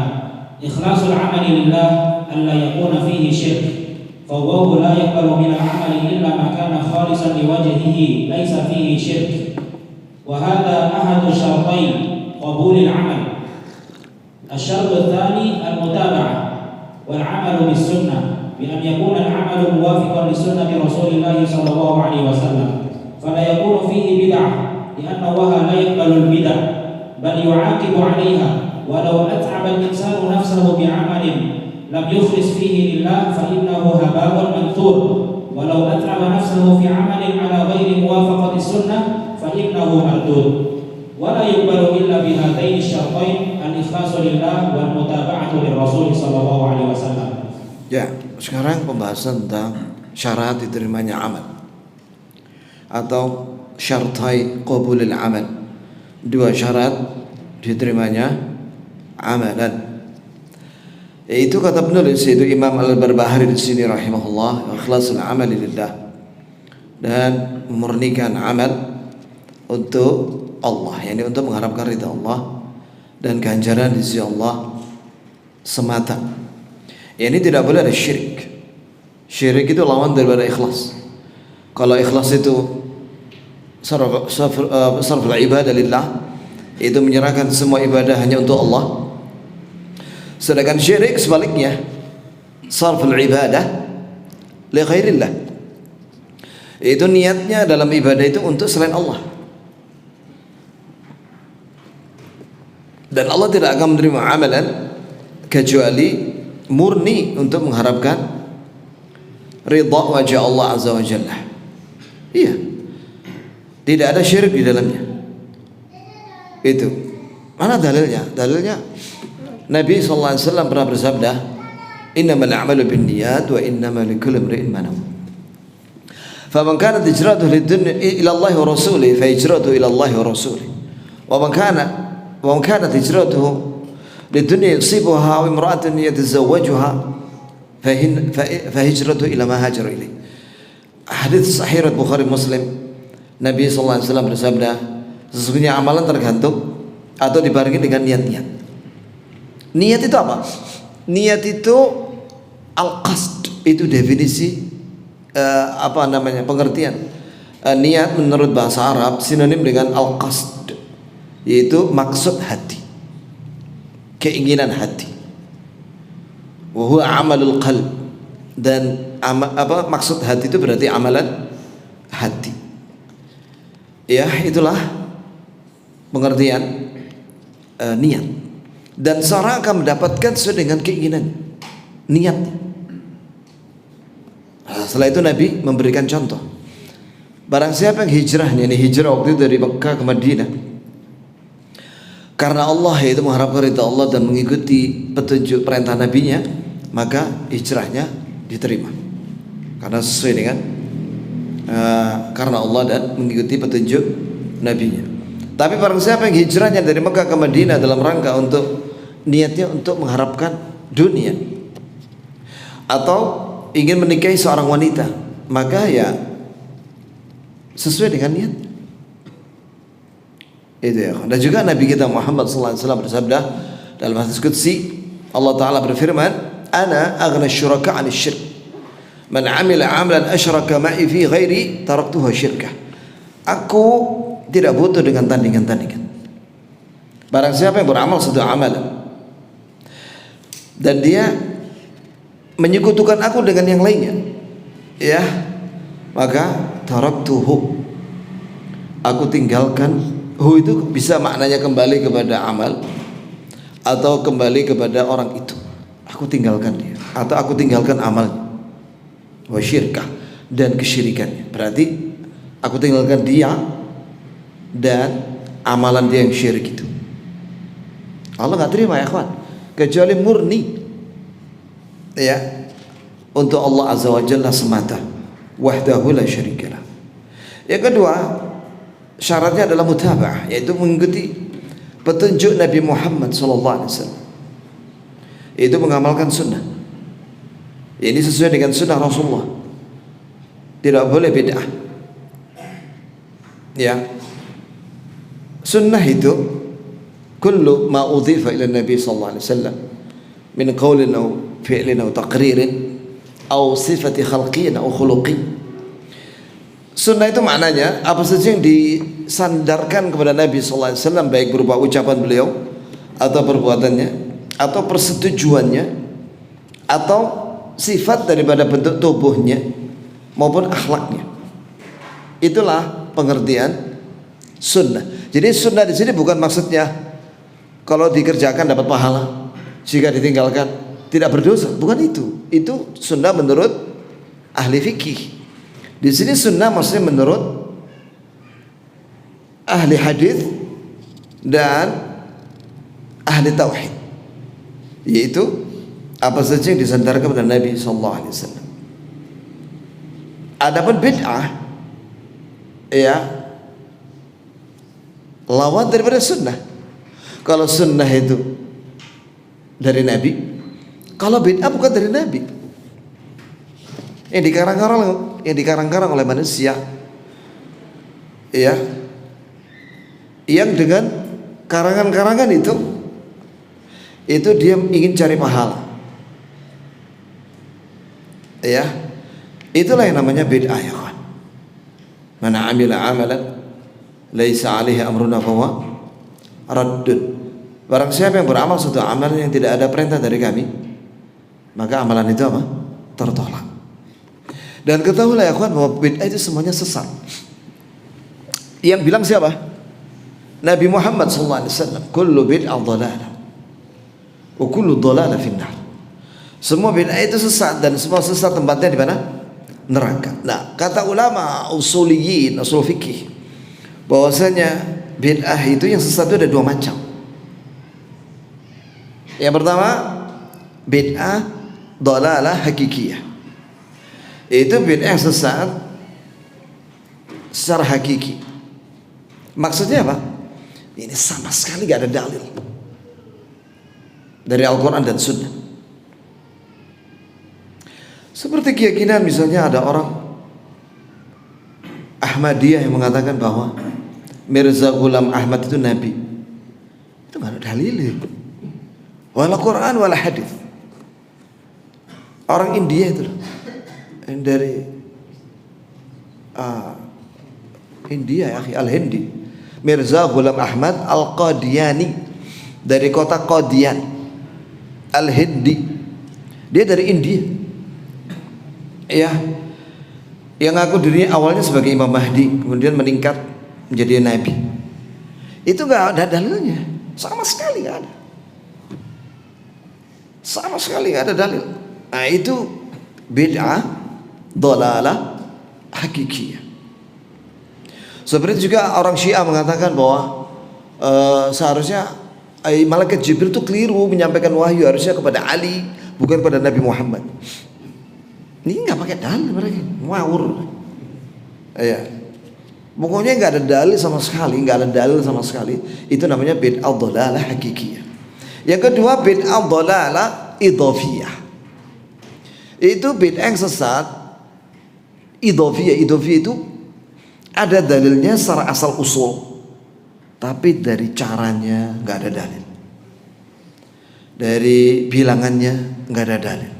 ikhlasul amali lillah alla yakuna fihi syirk. Fallahu la yaqbalu min al-amali illa ma kana khalisan liwajhihi laysa fihi syirk. Wa hadha ahadu syartain قبول العمل. الشرط الثاني المتابعة والعمل بالسنة بأن يكون العمل موافقا لسنة رسول الله صلى الله عليه وسلم فلا يكون فيه بدعة لأن الله لا يقبل البدع بل يعاقب عليها ولو أتعب الإنسان نفسه بعمل لم يخلص فيه لله فإنه هباء منثور ولو أتعب نفسه في عمل على غير موافقة السنة فإنه مردود ولا يقبل إلا بهذين الشرطين الإخلاص لله والمتابعة للرسول صلى الله عليه وسلم. Ya, sekarang pembahasan tentang syarat diterimanya amal atau syartai qabulil amal. Dua syarat diterimanya amalan. Itu kata penulis, yaitu Imam Al-Barbahari di sini rahimahullah, ikhlasul amali lillah, dan memurnikan amal untuk Allah, yakni untuk mengharapkan ridha Allah dan ganjaran di sisi Allah semata. Ini tidak boleh ada syirik. Syirik itu lawan daripada ikhlas. Kalau ikhlas itu sarful ibadah lillah, itu menyerahkan semua ibadah hanya untuk Allah. Sedangkan syirik sebaliknya, sarful ibadah li ghairillah. Itu niatnya dalam ibadah itu untuk selain Allah. Dan Allah tidak akan menerima amalan kecuali murni untuk mengharapkan ridha wajah Allah azza wa jalla. Iya, tidak ada syirik di dalamnya. Itu mana dalilnya? Dalilnya Nabi SAW pernah bersabda, innamal a'malu binniyat wa innamal likulli imri'in ma nawa. Faman kanat hijratuhu lid-dunya ila Allah wa rasulih fa hijratuhu ila Allah wa rasulih. Wa man kanat hijratuhu للدنيا يصيبها أو امرأة يتزوجها فهجرته إلى ما هاجر إليه. Hadits sahih Bukhari Muslim, Nabi SAW bersabda, sesungguhnya amalan tergantung atau dibarengi dengan niat-niat. Niat itu apa? Niat itu al-qasd, itu definisi pengertian. Niat menurut bahasa Arab sinonim dengan al-qasd, yaitu maksud hati, keinginan hati. Wa huwa amalul qalb, dan maksud hati itu berarti amalan hati. Ya, itulah pengertian niat. Dan seorang akan mendapatkan sesuai dengan keinginan niat. Setelah itu Nabi memberikan contoh. Barang siapa yang hijrahnya, ini hijrah waktu itu dari Mekah ke Madinah, karena Allah, yaitu mengharapkan ridha Allah dan mengikuti petunjuk perintah Nabi-Nya, maka hijrahnya diterima. Karena sesuai dengan karena Allah dan mengikuti petunjuk Nabi-Nya. Tapi barang siapa yang hijrahnya dari Mekah ke Madinah dalam rangka untuk niatnya untuk mengharapkan dunia atau ingin menikahi seorang wanita, maka ya sesuai dengan niat itu ya. Dan juga Nabi kita Muhammad SAW bersabda dalam hadis qudsi, Allah Ta'ala berfirman, ana aghna syuraka 'anil syirk, man 'amila 'amalan asyraka ma'i fi ghairi taraktuhu syirkah. Aku tidak butuh dengan tandingan-tandingan. Barang siapa yang beramal suatu amalan dan dia menyekutukan aku dengan yang lainnya, ya, maka taraktuhu, aku tinggalkan. Hu itu bisa maknanya kembali kepada amal atau kembali kepada orang itu. Aku tinggalkan dia atau aku tinggalkan amalnya. Wa syirkah, dan kesyirikannya. Berarti aku tinggalkan dia dan amalan dia yang syirik itu. Allah nggak terima ya kawan, kecuali murni ya untuk Allah Azza wa Jalla semata, wahdahu la syarikalah. Yang kedua, syaratnya adalah mutaba'ah, yaitu mengikuti petunjuk Nabi Muhammad SAW, yaitu mengamalkan sunnah. Ini sesuai dengan sunnah Rasulullah, tidak boleh bid'ah. Ya, sunnah itu kullu ma udhifa ila Nabi SAW min qawlin aw fi'lin aw taqririn aw sifati khalqiyyin aw khuluqiyyin. Sunnah itu maknanya apa saja yang disandarkan kepada Nabi SAW, baik berupa ucapan beliau atau perbuatannya atau persetujuannya atau sifat daripada bentuk tubuhnya maupun akhlaknya. Itulah pengertian sunnah. Jadi sunnah di sini bukan maksudnya kalau dikerjakan dapat pahala, jika ditinggalkan tidak berdosa. Bukan itu. Itu sunnah menurut ahli fikih. Di sini sunnah maksudnya menurut ahli hadis dan ahli tauhid, yaitu apa saja yang disandarkan kepada Nabi SAW. Adapun bid'ah, ya, lawan daripada sunnah. Kalau sunnah itu dari Nabi, kalau bid'ah bukan dari Nabi. Yang dikarang-karang oleh manusia, ya, yang dengan karangan-karangan itu dia ingin cari pahala, ya, itulah yang namanya bid'ah ya kawan. Man amila amalan laisa alaihi amruna fahuwa raddun. Barang siapa yang beramal suatu amalan yang tidak ada perintah dari kami, maka amalan itu apa? Tertolak. Dan ketahuilah ya kawan bahwa bid'ah itu semuanya sesat. Yang bilang siapa? Nabi Muhammad SAW. Kullu bid'ah dhalalah wa kullu dhalalah finnar. Semua bid'ah itu sesat dan semua sesat tempatnya di mana? Neraka. Nah, kata ulama usuliyin, usul fikih, bahwasanya bid'ah itu yang sesat itu ada dua macam. Yang pertama, bid'ah dhalalah hakikiyah. Itu bid'ah yang sesat secara hakiki. Maksudnya apa? Ini sama sekali gak ada dalil dari Al-Quran dan Sunnah. Seperti keyakinan misalnya ada orang Ahmadiyah yang mengatakan bahwa Mirza Ghulam Ahmad itu Nabi. Itu gak ada dalil, wala Quran wala hadis. Orang India itu yang dari India ya, Al-Hindi, Mirza Ghulam Ahmad Al-Qadiani dari kota Qadian, Al-Hindi. Dia dari India, ya, yang ngaku dirinya awalnya sebagai Imam Mahdi, kemudian meningkat menjadi Nabi. Itu nggak ada dalilnya, sama sekali nggak ada, sama sekali nggak ada dalil. Nah itu bid'ah dhalalah hakikiyah. Seperti juga orang Syiah mengatakan bahwa seharusnya malaikat Jibril itu keliru menyampaikan wahyu, harusnya kepada Ali bukan kepada Nabi Muhammad. Ini nggak pakai dalil mereka, ngawur. Ya, pokoknya nggak ada dalil sama sekali, nggak ada dalil sama sekali. Itu namanya bid'ah dhalalah hakikiyah. Yang kedua bid'ah dhalalah idhofiyah. Itu bid'ah yang sesat idhofiyah. Idhofiyah itu ada dalilnya secara asal usul, tapi dari caranya nggak ada dalil, dari bilangannya nggak ada dalil,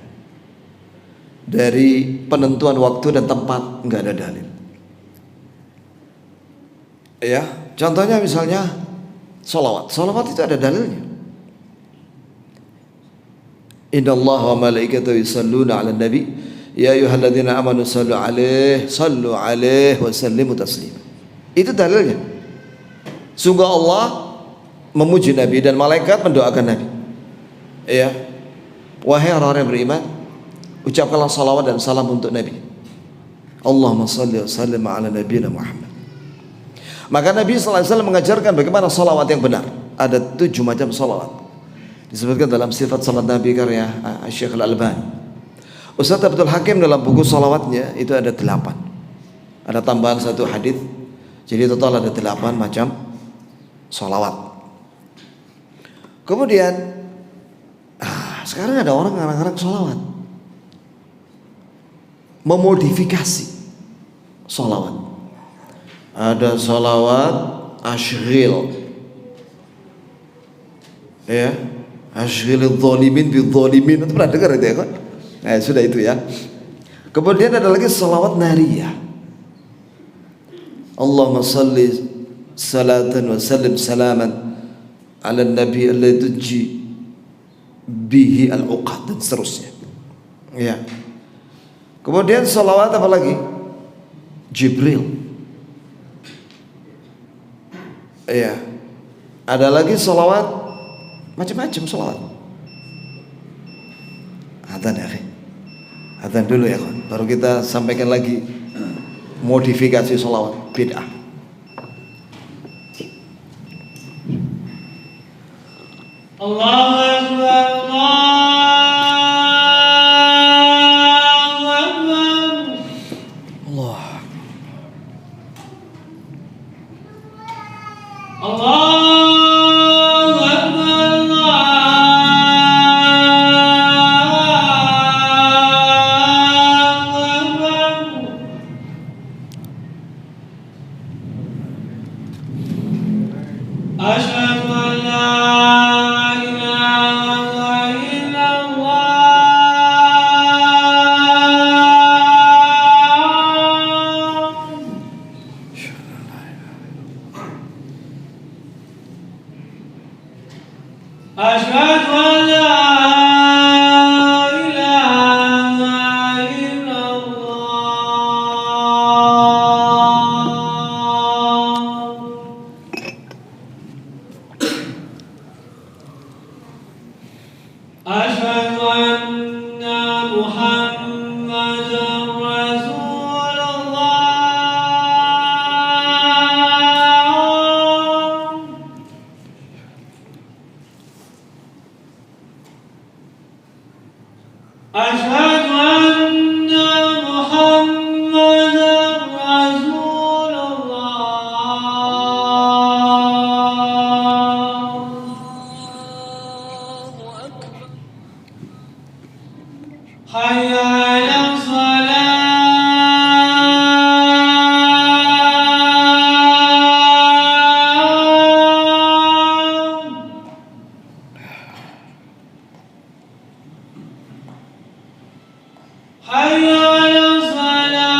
dari penentuan waktu dan tempat nggak ada dalil. Ya, contohnya misalnya salawat. Salawat itu ada dalilnya. Inna Allah wa malaikatahu yusalluna 'alan nabi ya ayyuhalladzina amanu sallu 'alaihi wa sallimu taslima. Itu dalilnya. Sungguh Allah memuji Nabi dan malaikat mendoakan Nabi. Ya. Wahai orang-orang yang beriman, ucapkanlah salawat dan salam untuk Nabi. Allahumma salli wa sallim ala nabiyina Muhammad. Maka Nabi SAW mengajarkan bagaimana salawat yang benar. Ada 7 macam salawat, disebutkan dalam sifat salat Nabi karya Syekh Al-Albani. Ustaz Abdul Hakim dalam buku salawatnya itu ada 8. Ada tambahan 1 hadis. Jadi total ada 8 macam salawat. Kemudian sekarang ada orang ngarang-ngarang salawat, memodifikasi salawat. Ada salawat asyril, ya, asyril dzalimin bi dzalimin. Itu pernah dengar itu ya kan? Nah, sudah itu ya. Kemudian ada lagi salawat nariyah. Allahumma salli salatan wa sallim salaman ala nabi alladhi tunji bihi al-uqad, dan seterusnya. Ya. Kemudian salawat apa lagi? Jibril. Ya. Ada lagi salawat macam-macam salawat. Adzan ya, adzan dulu ya kan, baru kita sampaikan lagi modifikasi salawat bid'ah. Allahu Akbar, Allahu Akbar. Allah. Allahu Akbar, Allahu Akbar. Asyhadu an la ilaha illallah. Asyhadu an la ilaha illallah. Asyhadu anna Muhammadan Rasulullah. Asyhadu anna Muhammadan Rasulullah. Hayya 'alas salah. Hayya 'alas salah.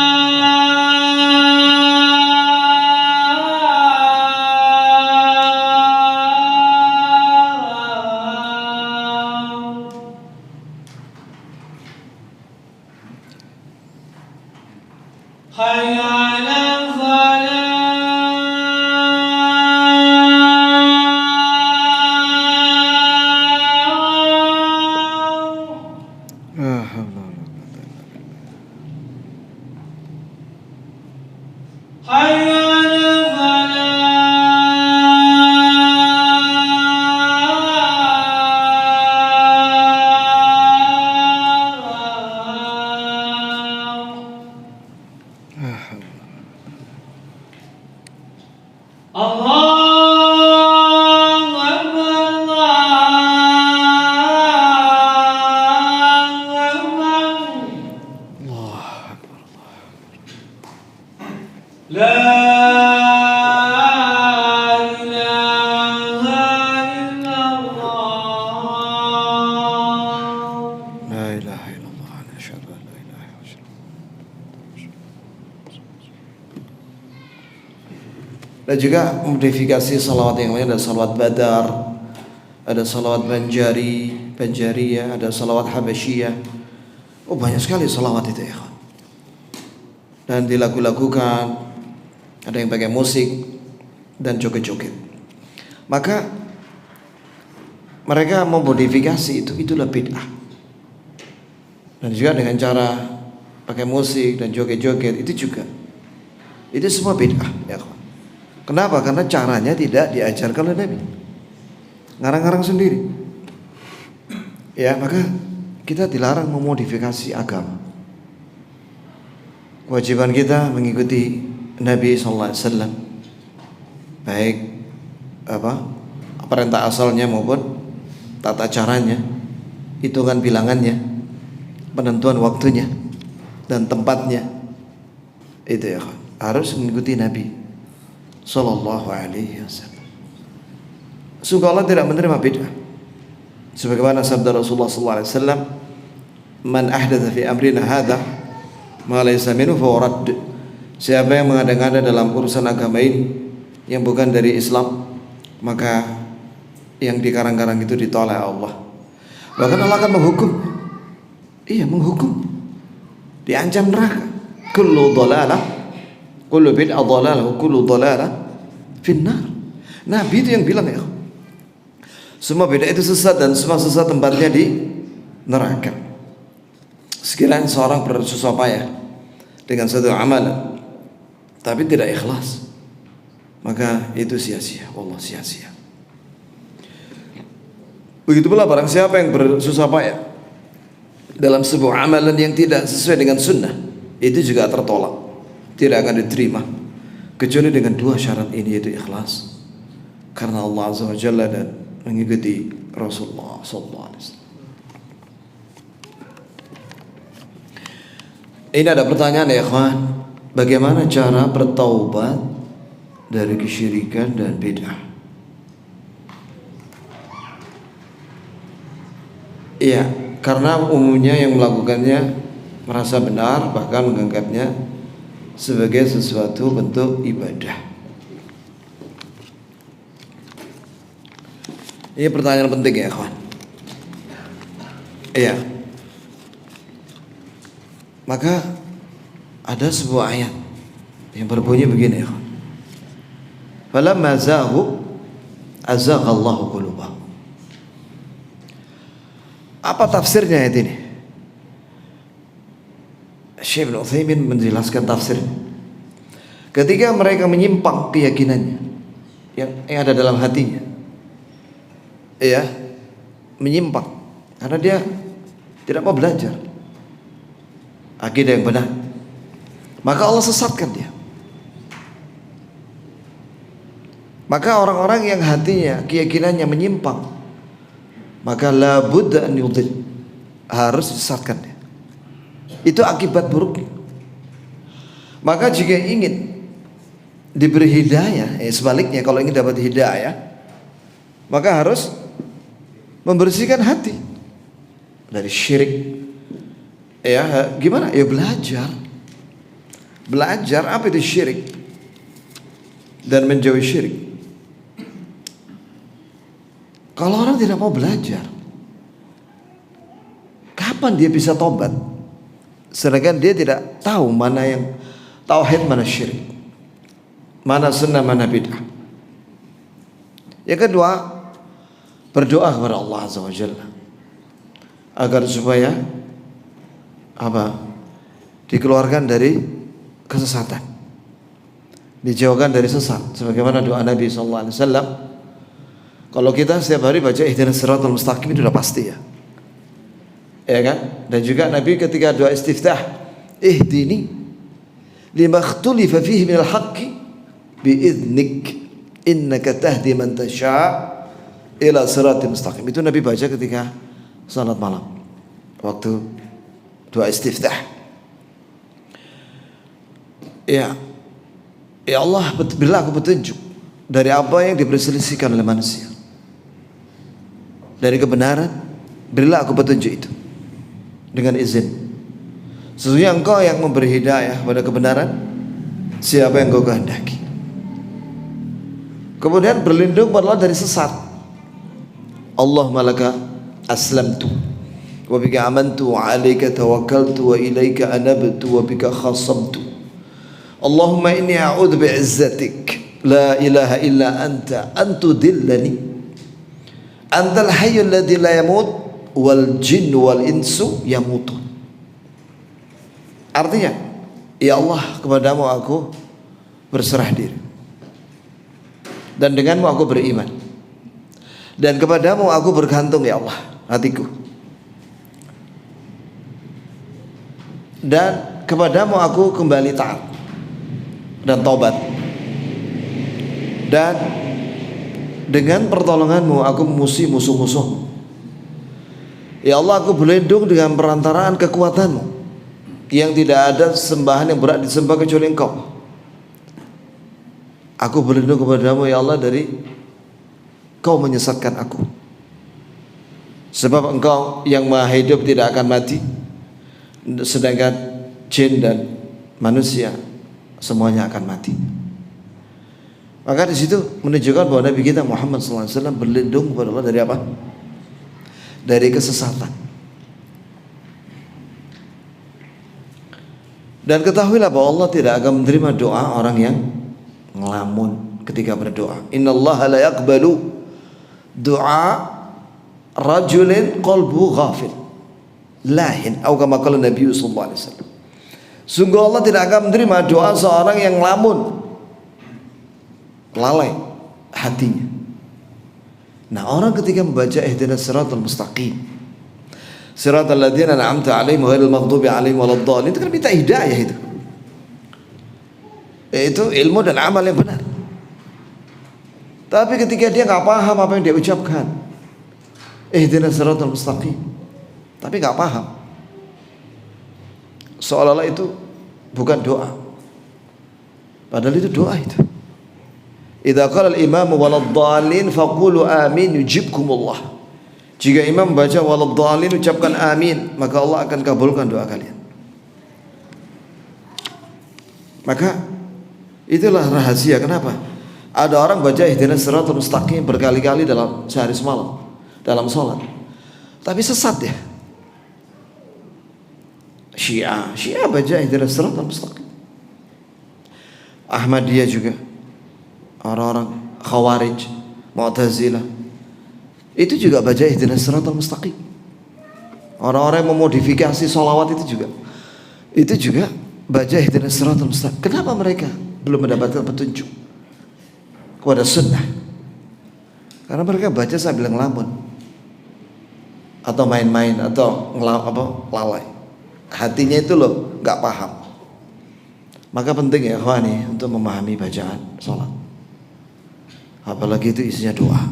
Hayya 'alal falah. haula wala quwwata illa billah. Hayya 'alal Allahu Akbar, Allahu Akbar. La ilaha illallah. La ilaha illallah, asyhadu an la ilaha illallah. Dan juga modifikasi salawat yang lain, ada salawat Badar, ada salawat Banjariyah, ada salawat Habasyiyah. Oh, banyak sekali salawat itu ya. Dan dilagu-lagukan, ada yang pakai musik dan joget-joget. Maka mereka memodifikasi itulah bid'ah. Dan juga dengan cara pakai musik dan joget-joget itu semua bid'ah ya. Kenapa? Karena caranya tidak diajarkan oleh Nabi. Ngarang-ngarang sendiri. Ya, maka kita dilarang memodifikasi agama. Kewajiban kita mengikuti Nabi sallallahu alaihi wasallam. Baik perintah asalnya maupun tata caranya, hitungan bilangannya, penentuan waktunya dan tempatnya. Itu ya, harus mengikuti Nabi sallallahu alaihi wasallam. Sungguh Allah tidak menerima bid'ah. Sebagaimana sabda Rasulullah sallallahu alaihi wasallam, "Man ahdatsa fi amrina hadza ma laysa minhu fa radd." Siapa yang mengada-ngada dalam urusan agama ini yang bukan dari Islam, maka yang dikarang-karang itu ditolak Allah. Bahkan Allah akan menghukum. Iya, menghukum. Diancam neraka. Kullu dhalalah, kullu bid'ah dhalalah, kullu dhalalah finnar. Nabi itu yang bilang ya. Semua bid'ah itu sesat dan semua sesat tempatnya di neraka. Sekiranya seorang bersusah payah dengan satu amalan tapi tidak ikhlas, maka itu sia-sia. Wallah, sia-sia. Begitu pula barang siapa yang bersusah payah dalam sebuah amalan yang tidak sesuai dengan sunnah, itu juga tertolak, tidak akan diterima kecuali dengan dua syarat ini, yaitu ikhlas karena Allah Azza wa Jalla dan mengikuti Rasulullah sallallahu alaihi wasallam. Ini ada pertanyaan ya ikhwan, bagaimana cara bertaubat dari kesyirikan dan bid'ah? Iya, karena umumnya yang melakukannya merasa benar, bahkan menganggapnya sebagai sesuatu bentuk ibadah. Ini pertanyaan penting ya kawan. Iya. Maka ada sebuah ayat yang berbunyi begini ya kawan. Falamma zaghu azaghallahu qulubahum. Apa tafsirnya ayat ini? Syekh Ibnu Utsaimin menjelaskan tafsirnya. Ketika mereka menyimpang keyakinannya yang ada dalam hatinya, ya, menyimpang karena dia tidak mau belajar akidah yang benar, maka Allah sesatkan dia. Maka orang-orang yang hatinya, keyakinannya menyimpang, maka la budda an yudhil, harus disesatkan dia. Itu akibat buruknya. Maka jika ingin diberi hidayah, sebaliknya kalau ingin dapat hidayah, maka harus membersihkan hati dari syirik. Ya, gimana? Ya belajar. Belajar apa itu syirik dan menjauhi syirik. Kalau orang tidak mau belajar, kapan dia bisa tobat? Sedangkan dia tidak tahu mana yang tauhid, mana syirik, mana sunnah, mana bid'ah. Yang kedua, berdoa kepada Allah Azza wa Jalla agar supaya dikeluarkan dari kesesatan, dijauhkan dari sesat. Sebagaimana doa Nabi SAW. Kalau kita setiap hari baca ihdinas siratal mustaqim itu sudah pasti ya kan? Dan juga Nabi ketika doa istiftah, ihdini lima ikhtulifa fihi minal haqqi biidnik innaka tahdi man tasha' ila siratal mustaqim. Itu Nabi baca ketika salat malam waktu doa istiftah. Ya Allah, berilah aku petunjuk dari apa yang diperselisihkan oleh manusia, dari kebenaran, berilah aku petunjuk itu dengan izin. Sesungguhnya Engkau yang memberi hidayah pada kebenaran siapa yang Engkau kehendaki. Kemudian berlindung pada Allah dari sesat. Allahumma laka aslamtu wa bika amantu wa alaika tawakkaltu wa ilaika anabtu wa bika khasamtu. Allahumma inni a'udzu bi'izzatik la ilaha illa anta antudillani antal hayyul ladzi la yamut wal jinnu wal insu yamutun. Artinya, ya Allah, kepadamu aku berserah diri, dan denganmu aku beriman, dan kepadamu aku bergantung ya Allah hatiku, dan kepadamu aku kembali taat dan taubat, dan dengan pertolonganmu aku memusuhi musuh-musuhmu. Ya Allah, aku berlindung dengan perantaraan kekuatanmu yang tidak ada sembahan yang berat disembah kecuali Engkau. Aku berlindung kepadamu ya Allah dari Kau menyesatkan aku, sebab Engkau yang maha hidup tidak akan mati, sedangkan jin dan manusia semuanya akan mati. Maka di situ menunjukkan bahwa Nabi kita Muhammad SAW berlindung kepada Allah dari apa? Dari kesesatan. Dan ketahuilah bahwa Allah tidak akan menerima doa orang yang ngelamun ketika berdoa. Innallaha la yaqbalu du'a rajulin qalbu ghafil lahin, atau kama qala Nabi sallallahu alaihi wasallam. Sungguh Allah tidak akan menerima doa seorang yang ngelamun, lalai hatinya. Nah, orang ketika membaca ihdinas siratal mustaqim, siratal ladzina an'amta 'alaihim ghairil maghdubi 'alaihim waladdallin, itu kan minta hidayah itu. Itu ilmu dan amal yang benar. Tapi ketika dia nggak paham apa yang dia ucapkan, ihdinas siratal mustaqim, tapi nggak paham, seolah-olah itu bukan doa, padahal itu doa itu. Idza qala al-imamu waladdallin faqulu amin yujibkumullah. Jika imam baca waladdallin, ucapkan amin, maka Allah akan kabulkan doa kalian. Maka itulah rahasia kenapa ada orang baca ihdinas siratal mustaqim berkali-kali dalam sehari semalam dalam sholat, tapi sesat ya. Syiah baca ihdinas siratal mustaqim. Ahmadiyah juga, orang-orang Khawarij, Mu'tazilah, itu juga baca ihdinas siratal mustaqim. Orang-orang yang memodifikasi sholawat itu juga baca ihdinas siratal mustaqim. Kenapa mereka belum mendapatkan petunjuk kepada sunnah? Karena mereka baca sambil ngelamun atau main-main atau lalai. Hatinya itu loh nggak paham. Maka penting ya ikhwani untuk memahami bacaan sholat, apalagi itu isinya doa.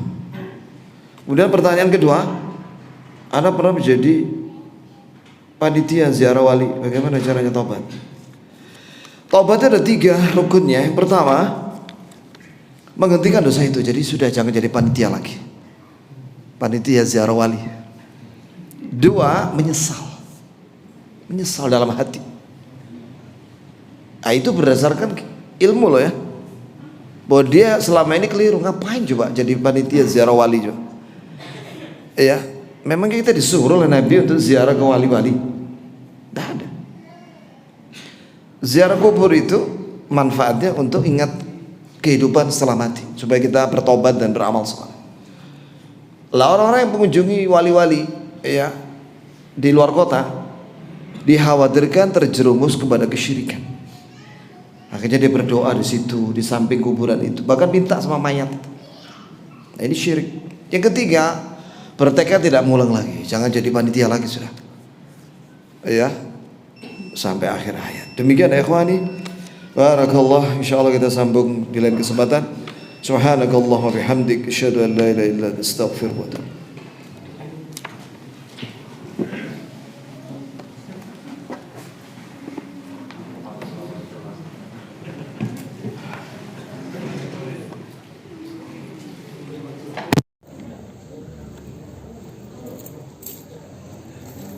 Kemudian pertanyaan kedua, Anda pernah menjadi panitia ziarah wali, bagaimana caranya tobat? Tobat ada 3 rukunnya. Yang pertama, menghentikan dosa itu, jadi sudah jangan jadi panitia lagi, panitia ziarah wali. 2, menyesal dalam hati. Nah, itu berdasarkan ilmu loh ya, bahwa dia selama ini keliru. Ngapain coba jadi panitia ziarah wali coba? Ya, memang kita disuruh oleh Nabi untuk ziarah ke wali-wali? Tidak ada. Ziarah kubur itu manfaatnya untuk ingat kehidupan setelah mati, supaya kita bertobat dan beramal saleh. Lah orang-orang yang mengunjungi wali-wali ya di luar kota, dikhawatirkan terjerumus kepada kesyirikan. Akhirnya dia berdoa di situ, di samping kuburan itu, bahkan minta sama mayat. Nah, ini syirik. Yang ketiga, bertekad tidak mengulang lagi, jangan jadi panitia lagi sudah. Ya, sampai akhir hayat. Demikian ya ikhwani. Barakallah, insyaallah kita sambung di lain kesempatan. Subhanakallah wa bihamdik, asyhadu an la ilaha illa anta, astaghfiruka wa atubu.